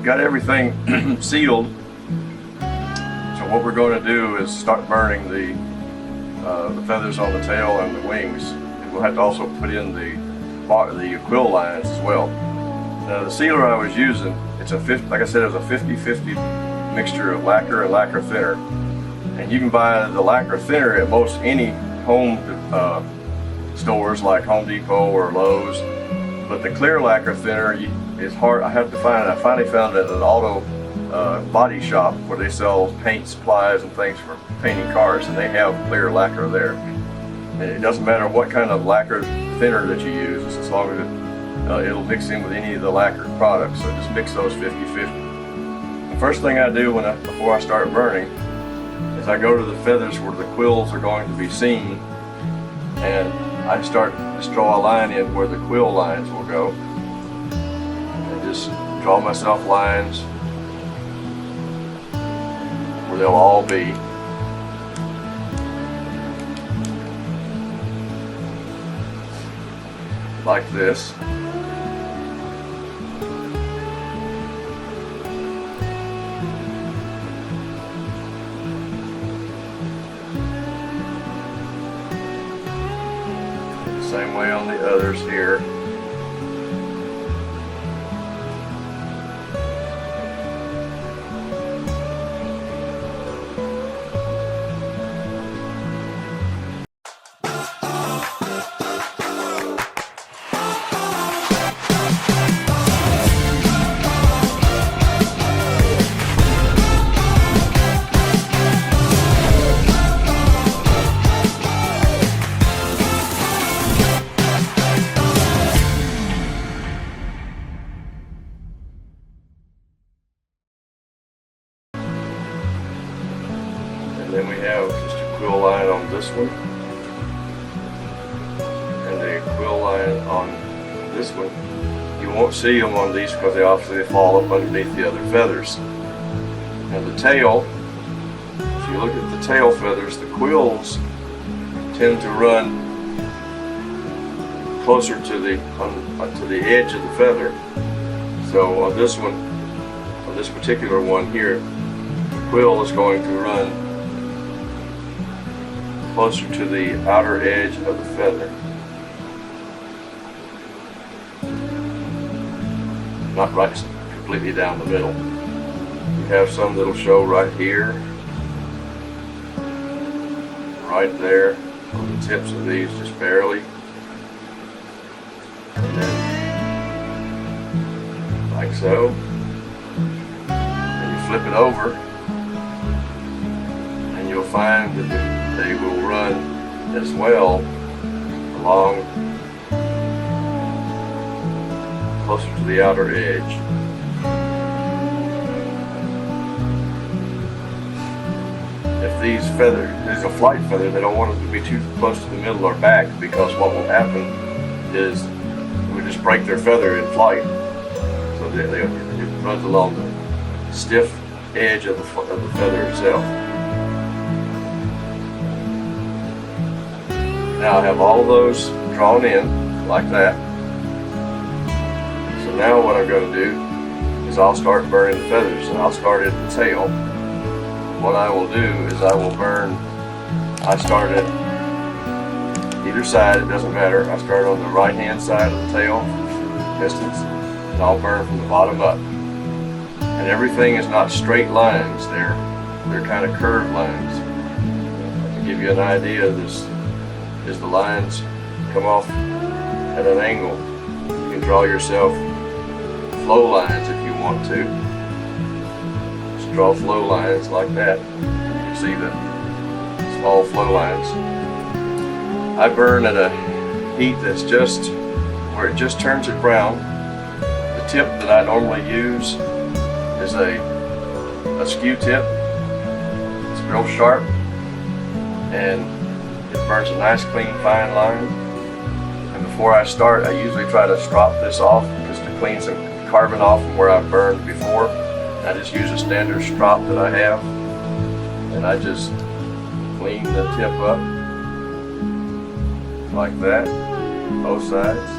got everything sealed. So what we're going to do is start burning the feathers on the tail and the wings. And we'll have to also put in the quill lines as well. Now the sealer I was using, it's a like I said, it's a 50-50 mixture of lacquer and lacquer thinner. And you can buy the lacquer thinner at most any home stores like Home Depot or Lowe's. But the clear lacquer thinner is hard. I finally found it at an auto body shop where they sell paint supplies and things for painting cars, and they have clear lacquer there. And it doesn't matter what kind of lacquer thinner that you use, as long as it'll mix in with any of the lacquer products. So just mix those 50-50. The first thing I do before I start burning is I go to the feathers where the quills are going to be seen, and I just draw a line in where the quill lines will go, and just draw myself lines where they'll all be. Like this. Same way on the others here. Then we have just a quill line on this one, and a quill line on this one. You won't see them on these because they obviously fall up underneath the other feathers. And the tail, if you look at the tail feathers, the quills tend to run closer to the edge of the feather. So on this one, on this particular one here, the quill is going to run closer to the outer edge of the feather. Not right completely down the middle. You have some that'll show right here, right there, on the tips of these, just barely. And then, like so. And you flip it over, and you'll find that they will run as well along closer to the outer edge. If these feathers, these are flight feathers, they don't want them to be too close to the middle or back, because what will happen is we just break their feather in flight. So it runs along the stiff edge of the feather itself. Now I have all those drawn in like that. So now what I'm going to do is I'll start burning the feathers, and I'll start at the tail. What I will do is I start at either side, it doesn't matter. I start on the right hand side of the tail distance, and I'll burn from the bottom up. And everything is not straight lines, they're kind of curved lines. To give you an idea, as the lines come off at an angle, you can draw yourself flow lines if you want to. Just draw flow lines like that. You see the small flow lines. I burn at a heat that's just where it just turns it brown. The tip that I normally use is a skew tip. It's real sharp, and it burns a nice clean fine line. And before I start, I usually try to strop this off just to clean some carbon off from where I've burned before. I just use a standard strop that I have, and I just clean the tip up like that, both sides.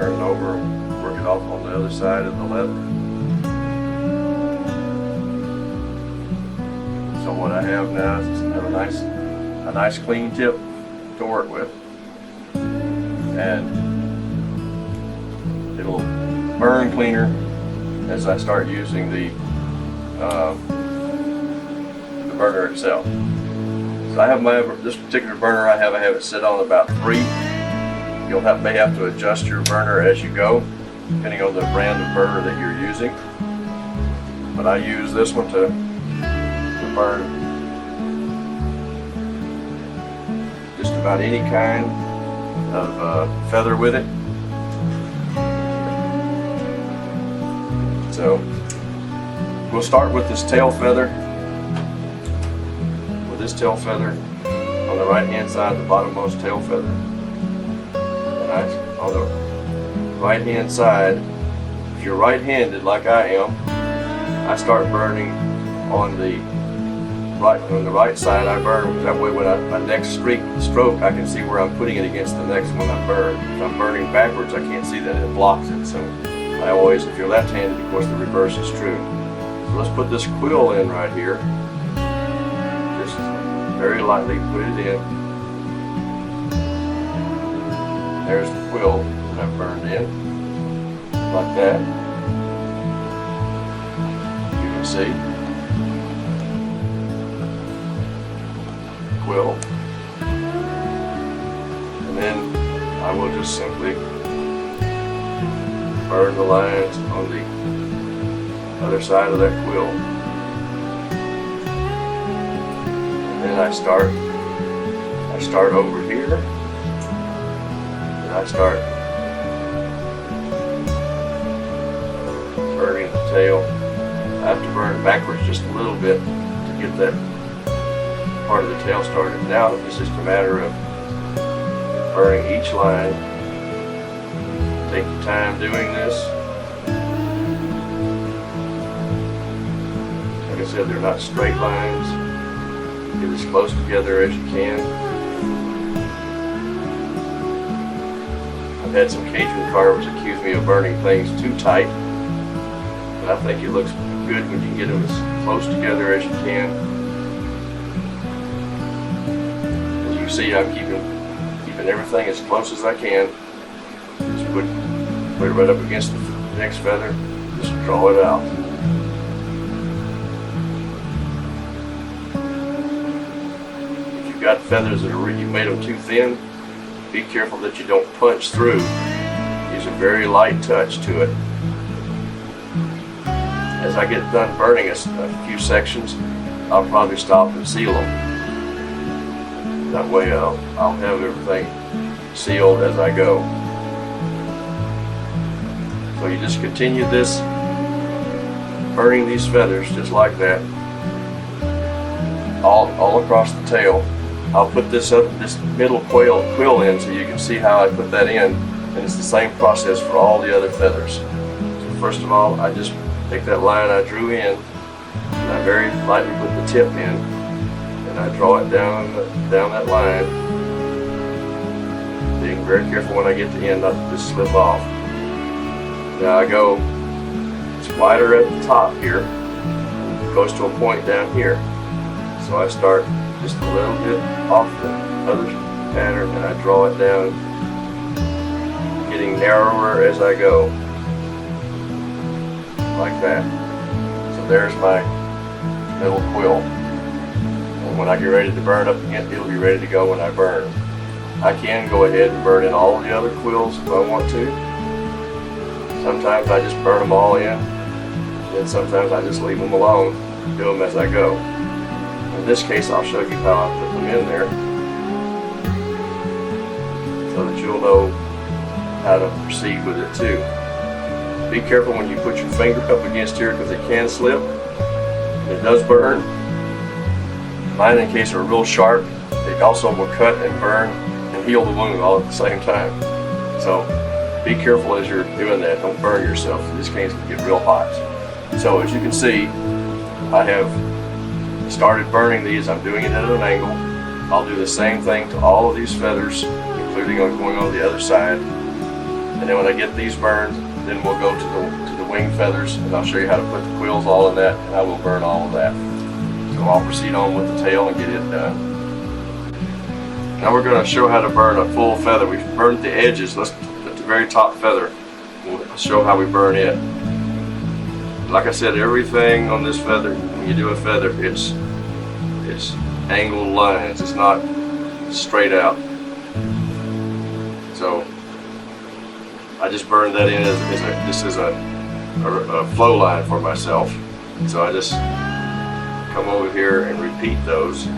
turn it over and work it off on the other side of the leather. So what I have now is a nice clean tip to work with, and it'll burn cleaner as I start using the burner itself. So I have this particular burner. I have it set on about 3. You'll may have to adjust your burner as you go, depending on the brand of burner that you're using. But I use this one to burn just about any kind of feather with it. So we'll start with this tail feather. With this tail feather on the right hand side, the bottommost tail feather. And on the right hand side, if you're right handed like I am, I start burning on the right side. I burn that way. When my next stroke, I can see where I'm putting it against the next one I burn. If I'm burning backwards, I can't see that, it blocks it. So I always, if you're left-handed, of course the reverse is true. So let's put this quill in right here. Just very lightly put it in. There's the quill that I've burned in, like that. You can see. Quill. And then I will just simply burn the lines on the other side of that quill. And then I start over here, and I start burning the tail. I have to burn backwards just a little bit to get that part of the tail started. Now it's just a matter of burning each line. Take your time doing this. Like I said, they're not straight lines. Get as close together as you can. I've had some Cajun carvers accuse me of burning things too tight, but I think it looks good when you get them as close together as you can. As you see, I'm keeping everything as close as I can. Just put it right up against the next feather, just draw it out. If you've got feathers that you made them too thin, be careful that you don't punch through. Use a very light touch to it. As I get done burning a few sections, I'll probably stop and seal them. That way I'll have everything sealed as I go. So you just continue this, burning these feathers just like that, all across the tail. I'll put this middle quill in so you can see how I put that in, and it's the same process for all the other feathers. So first of all, I just take that line I drew in, and I very lightly put the tip in, and I draw it down that line, being very careful when I get to the end not to just slip off. Now I go, it's wider at the top here, it goes to a point down here. So I start just a little bit off the other pattern and I draw it down, getting narrower as I go, like that. So there's my little quill. And when I get ready to burn up again, it'll be ready to go when I burn. I can go ahead and burn in all the other quills if I want to. Sometimes I just burn them all in, and sometimes I just leave them alone, do them as I go. In this case, I'll show you how I put them in there, so that you'll know how to proceed with it too. Be careful when you put your finger up against here because it can slip. It does burn. Mine, in case are real sharp, it also will cut and burn and heal the wound all at the same time. So be careful as you're doing that. Don't burn yourself. These canes can get real hot. So as you can see, I have started burning these. I'm doing it at an angle. I'll do the same thing to all of these feathers, including on going on the other side. And then when I get these burned, then we'll go to the wing feathers, and I'll show you how to put the quills all in that, and I will burn all of that. So I'll proceed on with the tail and get it done. Now we're going to show how to burn a full feather. We've burned the edges. Let's at the very top feather. We'll show how we burn it. Like I said, everything on this feather, when you do a feather, it's angled lines. It's not straight out. So I just burned that in as a flow line for myself. So I just come over here and repeat those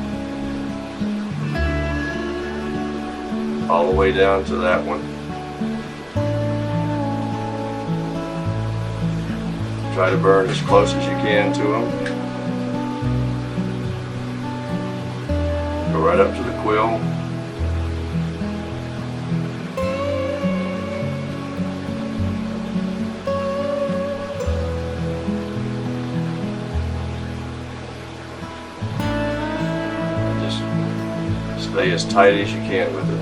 all the way down to that one. Try to burn as close as you can to them. Go right up to the quill. Just stay as tight as you can with it.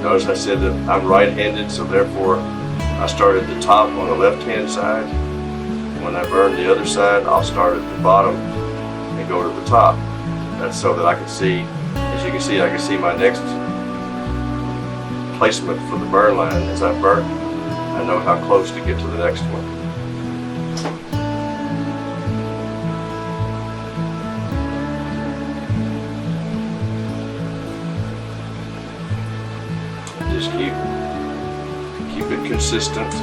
Notice I said that I'm right-handed, so therefore I start at the top on the left-hand side. When I burn the other side, I'll start at the bottom and go to the top. That's so that I can see, as you can see, I can see my next placement for the burn line. As I burn, I know how close to get to the next one. Just keep it consistent.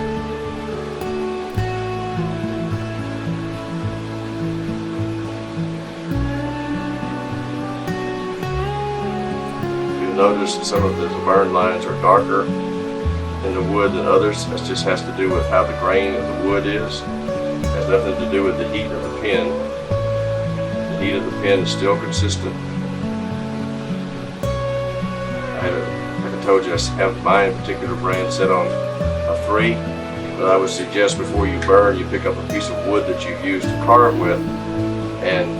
You'll notice that some of the burn lines are darker in the wood than others. That just has to do with how the grain of the wood is. It has nothing to do with the heat of the pen. The heat of the pen is still consistent. Like I told you, I have my particular brand set on a 3, but I would suggest before you burn, you pick up a piece of wood that you've used to carve with and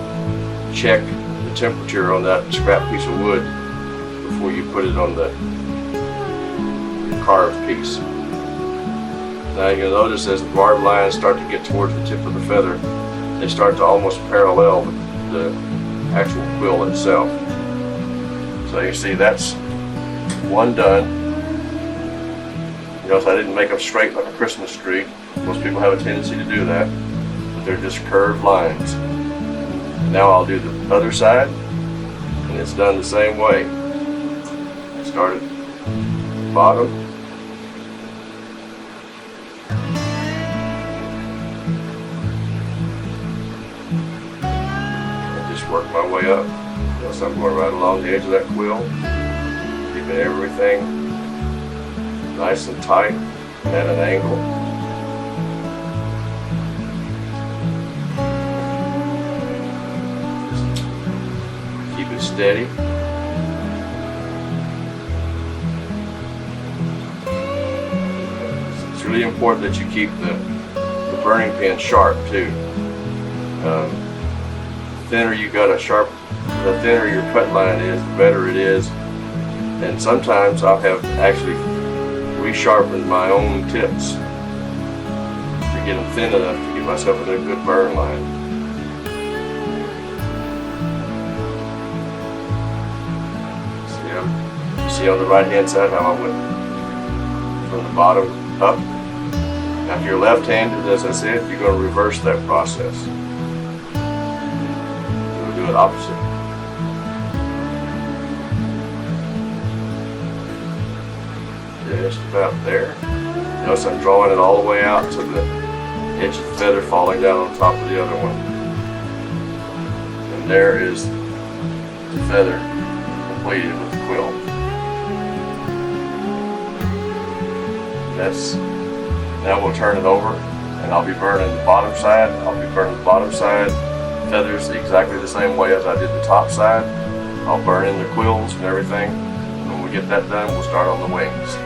check the temperature on that scrap piece of wood before you put it on the carved piece. Now you'll notice as the barb lines start to get towards the tip of the feather, they start to almost parallel the actual quill itself. So you see that's one done. You notice I didn't make them straight like a Christmas tree. Most people have a tendency to do that, but they're just curved lines. Now I'll do the other side, and it's done the same way. Start at the bottom. And just work my way up. Notice I'm going right along the edge of that quill, keeping everything nice and tight and at an angle. Just keep it steady. It's really important that you keep the burning pin sharp too. The thinner you got a sharp, the thinner your cut line is, the better it is. And sometimes I'll have actually resharpened my own tips to get them thin enough to get myself in a good burn line. See on the right hand side how I went from the bottom up. Now if you're left-handed, as I said, you're going to reverse that process. You'll do it opposite. Just about there. Notice I'm drawing it all the way out to the edge of the feather falling down on top of the other one. And there is the feather completed with the quill. Now we'll turn it over and I'll be burning the bottom side. I'll be burning the bottom side feathers exactly the same way as I did the top side. I'll burn in the quills and everything. When we get that done, we'll start on the wings.